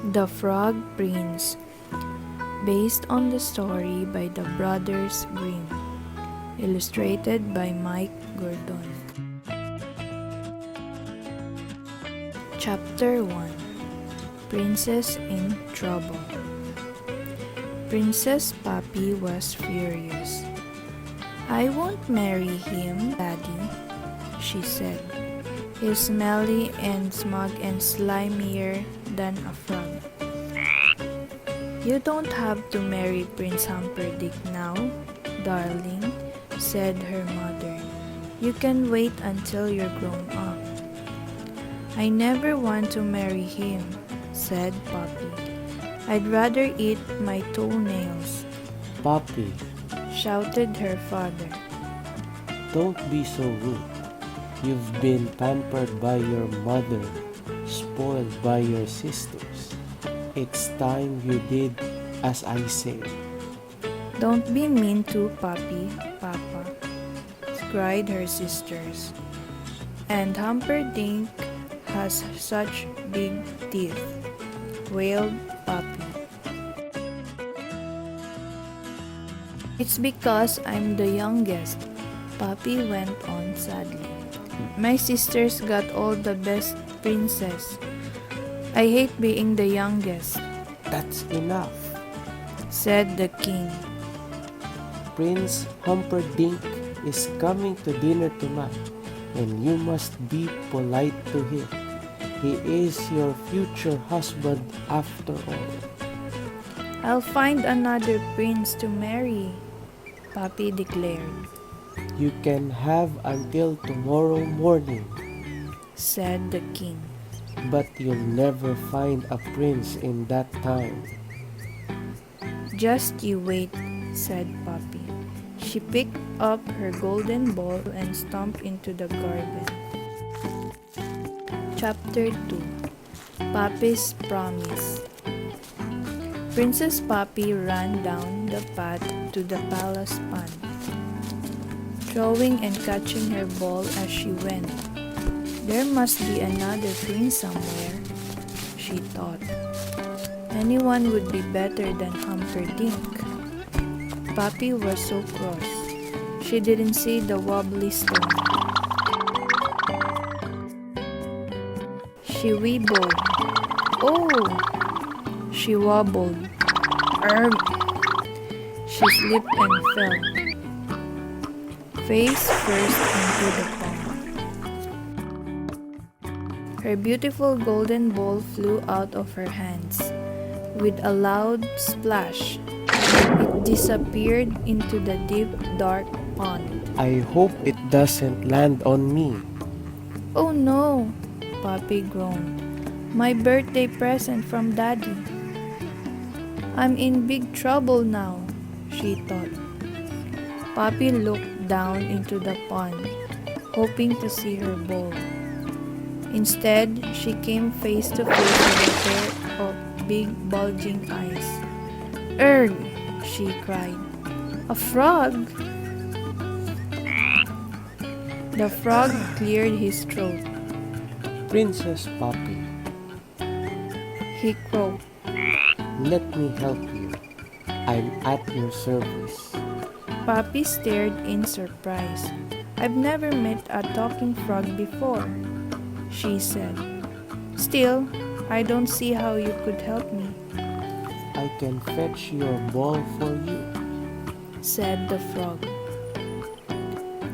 The Frog Prince, based on the story by the Brothers Grimm, illustrated by Mike Gordon. Chapter 1. Princess in Trouble. Princess Poppy was furious. "I won't marry him, Daddy," she said. "He's smelly and smug and slimier than a frog." "You don't have to marry Prince Humperdink now, darling," said her mother. "You can wait until you're grown up." "I never want to marry him," said Poppy. "I'd rather eat my toenails," Poppy, shouted her father. don't be so rude. You've been pampered by your mother, spoiled by your sisters. It's time you did as I say. "Don't be mean to Poppy, Papa," cried her sisters. "And Humperdink has such big teeth," wailed Poppy. "It's because I'm the youngest," Poppy went on sadly. "My sisters got all the best princess. I hate being the youngest," That's enough. said the king. Prince Humperdink is coming to dinner tonight, and you must be polite to him. He is your future husband after all. "I'll find another prince to marry," Poppy declared. You can have until tomorrow morning, said the king. but you'll never find a prince in that time. "Just you wait," said Poppy. She picked up her golden ball and stomped into the garden. Chapter 2. Poppy's Promise. Princess Poppy ran down the path to the palace pond, throwing and catching her ball as she went. There must be another prince somewhere, she thought. Anyone would be better than Humperdink. Poppy was so cross. She didn't see the wobbly stone. She wibbled. Oh! She wobbled. Erg! She slipped and fell, face first into the pond. Her beautiful golden ball flew out of her hands. With a loud splash, it disappeared into the deep, dark pond. I hope it doesn't land on me. "Oh no!" Poppy groaned. "My birthday present from Daddy. I'm in big trouble now," she thought. Poppy looked down into the pond, hoping to see her ball. Instead, she came face to face with a pair of big bulging eyes. "Erg!" she cried. "A frog!" The frog cleared his throat. Princess Poppy, He croaked. let me help you. I'm at your service. Poppy stared in surprise. "I've never met a talking frog before," she said. "Still, I don't see how you could help me," I can fetch your ball for you. said the frog.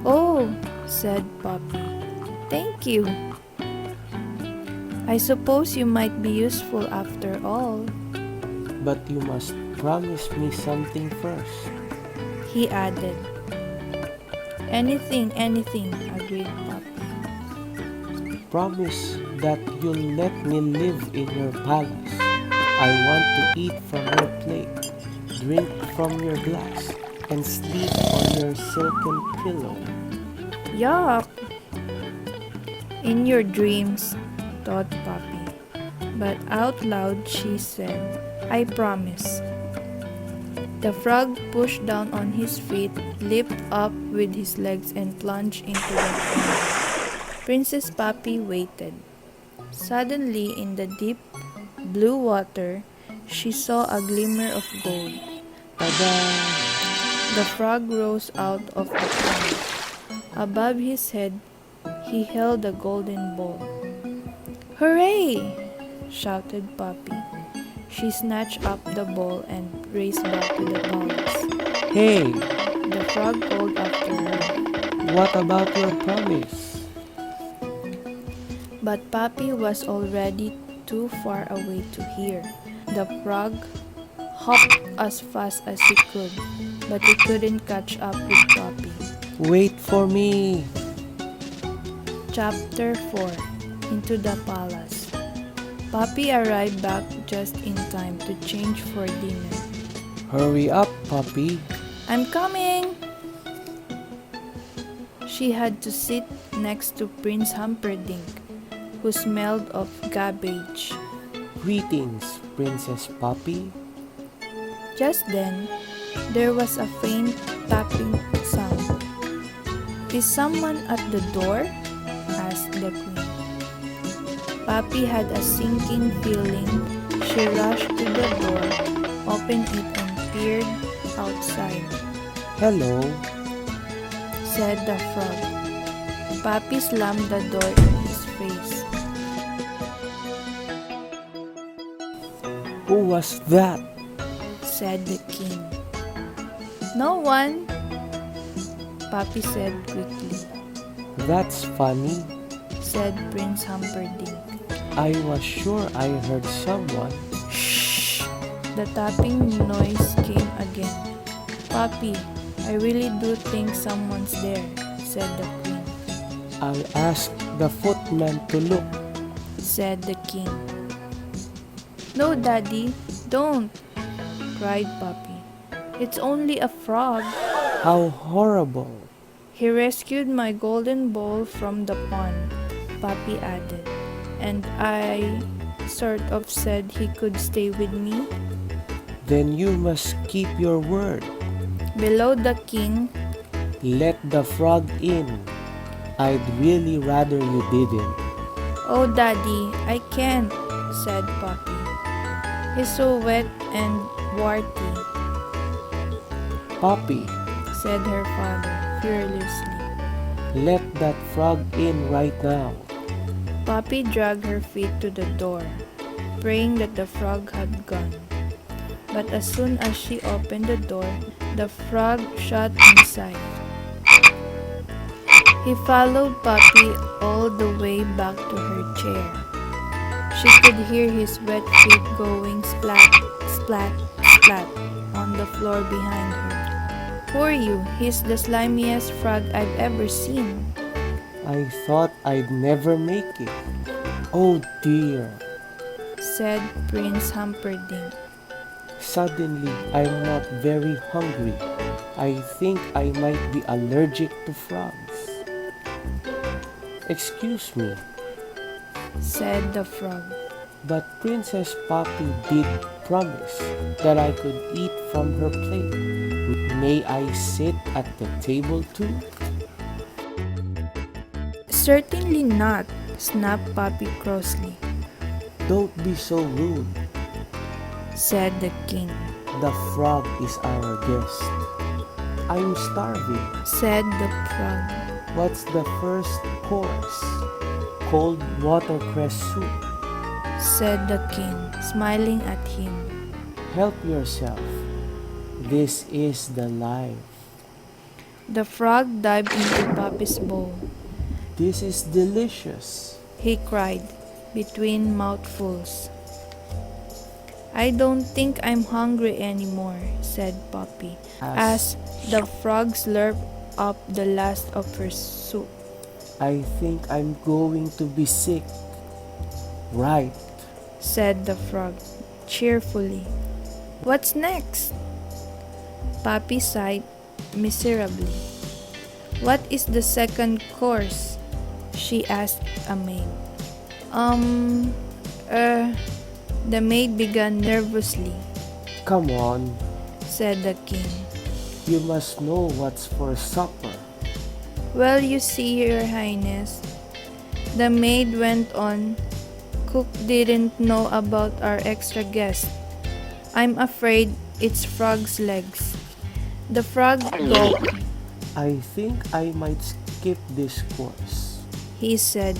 "Oh," said Poppy. "Thank you. I suppose you might be useful after all," But you must promise me something first. he added. "Anything, anything," agreed Poppy. Promise that you'll let me live in your palace. I want to eat from your plate, drink from your glass, and sleep on your silken pillow. "Yuck!" "In your dreams," thought Poppy. But out loud she said, "I promise." The frog pushed down on his feet, leaped up with his legs, and plunged into the pond. Princess Poppy waited. Suddenly, in the deep, blue water, she saw a glimmer of gold. Tada! The frog rose out of the pond. Above his head, he held a golden ball. "Hooray!" shouted Poppy. She snatched up the ball and raced back to the palace. Hey, The frog called after her, what about your promise? but Poppy was already too far away to hear. The frog hopped as fast as he could, but he couldn't catch up with Poppy. Wait for me. Chapter 4. Into the Palace. Poppy arrived back just in time to change for dinner. Hurry up, Poppy. "I'm coming!" She had to sit next to Prince Humperdink, who smelled of cabbage. Greetings, Princess Poppy. Just then, there was a faint tapping sound. "Is someone at the door?" asked the queen. Poppy had a sinking feeling. She rushed to the door, opened it and peered outside. Hello. Said the frog. Poppy slammed the door in his face. Who was that? Said the king. "No one," Poppy said quickly. That's funny. Said Prince Humperdink. I was sure I heard someone. Shh! The tapping noise came again. "Poppy, I really do think someone's there," said the queen. I'll ask the footman to look. Said the king. "No, Daddy, don't," cried Poppy. "It's only a frog. How horrible. He rescued my golden ball from the pond," Poppy added. "And I sort of said he could stay with me." Then you must keep your word. Below the king, Let the frog in. I'd really rather you didn't. "Oh, Daddy, I can't," said Poppy. "He's so wet and warty," Poppy, said her father fearlessly. let that frog in right now. Poppy dragged her feet to the door, praying that the frog had gone. But as soon as she opened the door, the frog shot inside. He followed Poppy all the way back to her chair. She could hear his wet feet going splat, splat, splat on the floor behind her. "Poor you, he's the slimiest frog I've ever seen," I thought I'd never make it. Oh dear. said Prince Humperdink. Suddenly, I'm not very hungry. I think I might be allergic to frogs. Excuse me, Said the frog. but Princess Poppy did promise that I could eat from her plate. May I sit at the table too? "Certainly not," snapped Poppy crossly. Don't be so rude. Said the king. The frog is our guest. I'm starving. Said the frog. What's the first course? Cold watercress soup. Said the king, smiling at him. Help yourself. This is the life. The frog dived into Poppy's bowl. This is delicious. He cried, between mouthfuls. "I don't think I'm hungry anymore," said Poppy, as the frog slurped up the last of her soup. I think I'm going to be sick. Right. Said the frog, cheerfully. "What's next?" Poppy sighed miserably. "What is the second course?" she asked a maid. The maid began nervously. Come on. Said the king. You must know what's for supper. "Well, you see, your highness," the maid went on, cook didn't know about our extra guest. I'm afraid it's frog's legs. The frog gulped. I think I might skip this course. He said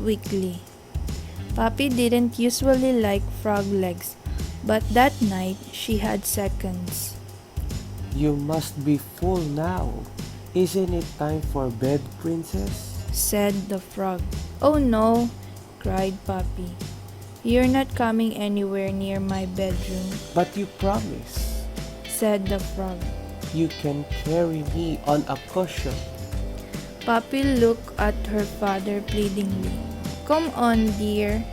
weakly. Poppy didn't usually like frog legs, but that night she had seconds. You must be full now. Isn't it time for bed, princess? Said the frog. Oh no, cried Poppy. You're not coming anywhere near my bedroom, But you promise. said the frog. You can carry me on a cushion. Poppy looked at her father pleadingly. Come on, dear,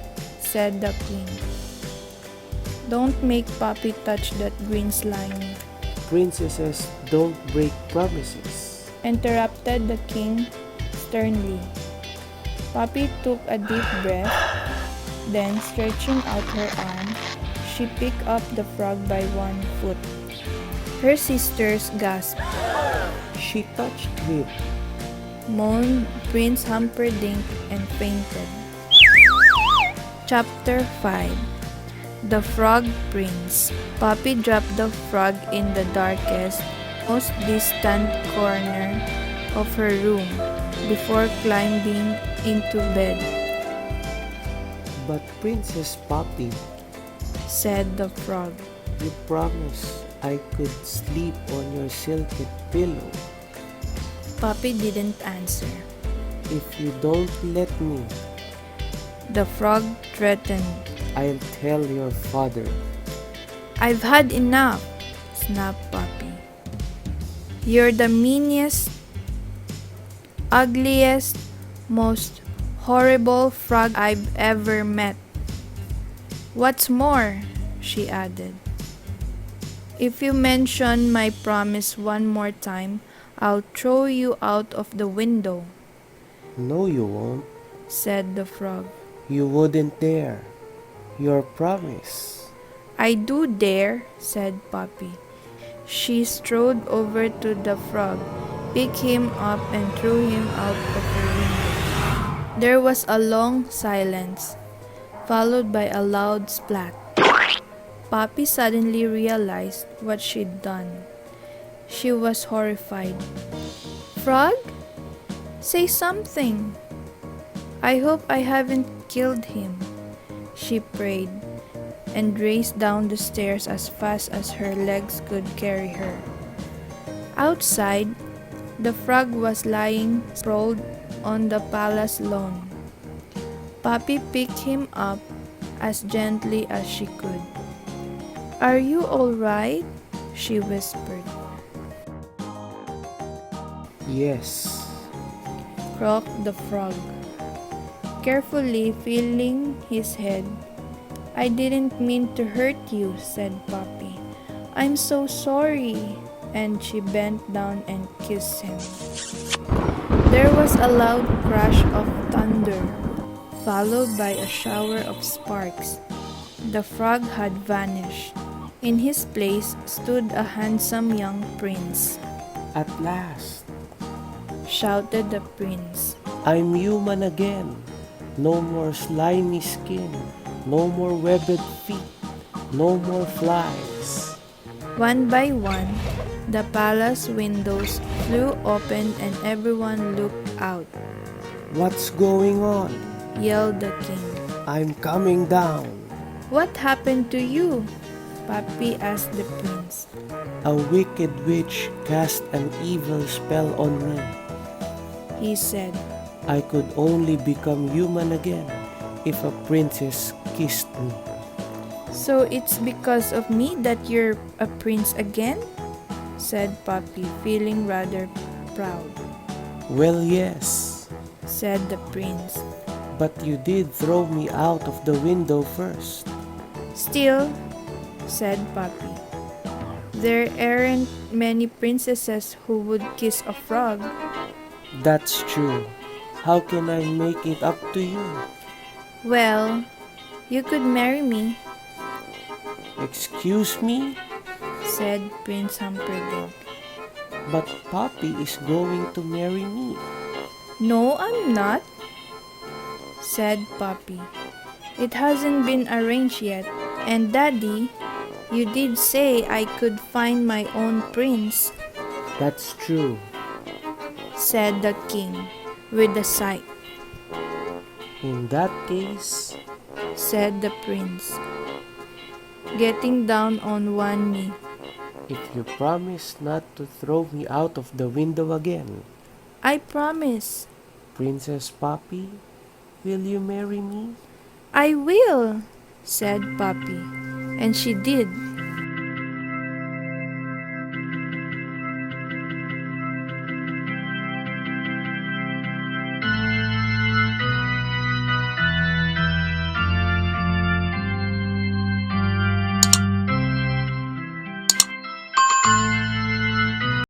said the queen. Don't make Poppy touch that green slimy, Princesses don't break promises. interrupted the king sternly. Poppy took a deep breath, then stretching out her arm, she picked up the frog by one foot. Her sisters gasped, She touched him. moaned Prince Humperdink, and fainted. Chapter 5. The Frog Prince. Poppy dropped the frog in the darkest, most distant corner of her room before climbing into bed, But Princess Poppy, said the frog. you promised I could sleep on your silky pillow. Poppy didn't answer. If you don't let me, The frog threatened. I'll tell your father. I've had enough, snapped Poppy. You're the meanest, ugliest, most horrible frog I've ever met. What's more, she added, if you mention my promise one more time, I'll throw you out of the window, No, you won't. said the frog. You wouldn't dare. Your promise. I do dare, said Poppy. She strode over to the frog, picked him up, and threw him out of the window. There was a long silence, followed by a loud splat. Poppy suddenly realized what she'd done. She was horrified. Frog? Say something. I hope I haven't killed him, she prayed, and raced down the stairs as fast as her legs could carry her. Outside, the frog was lying sprawled on the palace lawn. Poppy picked him up as gently as she could. Are you all right? She whispered. Yes. Croaked the frog, carefully feeling his head. I didn't mean to hurt you, said Poppy. I'm so sorry. And she bent down and kissed him. There was a loud crash of thunder, followed by a shower of sparks. The frog had vanished. In his place stood a handsome young prince. At last, Shouted the prince. I'm human again. No more slimy skin. No more webbed feet. No more flies. One by one, the palace windows flew open and everyone looked out, What's going on? yelled the king. I'm coming down. What happened to you? Poppy asked the prince. A wicked witch cast an evil spell on me. He said. I could only become human again if a princess kissed me. So it's because of me that you're a prince again? Said Poppy, feeling rather proud. Well, yes, Said the prince. but you did throw me out of the window first. Still, said Poppy, there aren't many princesses who would kiss a frog. That's true. How can I make it up to you? Well, you could marry me, Excuse me? said Prince Humperdink. But Poppy is going to marry me. No, I'm not, said Poppy. It hasn't been arranged yet. And Daddy, you did say I could find my own prince, That's true. said the king with a sigh. In that case, Said the prince, getting down on one knee. if you promise not to throw me out of the window again, I promise. Princess Poppy, will you marry me? I will, said Poppy. And she did.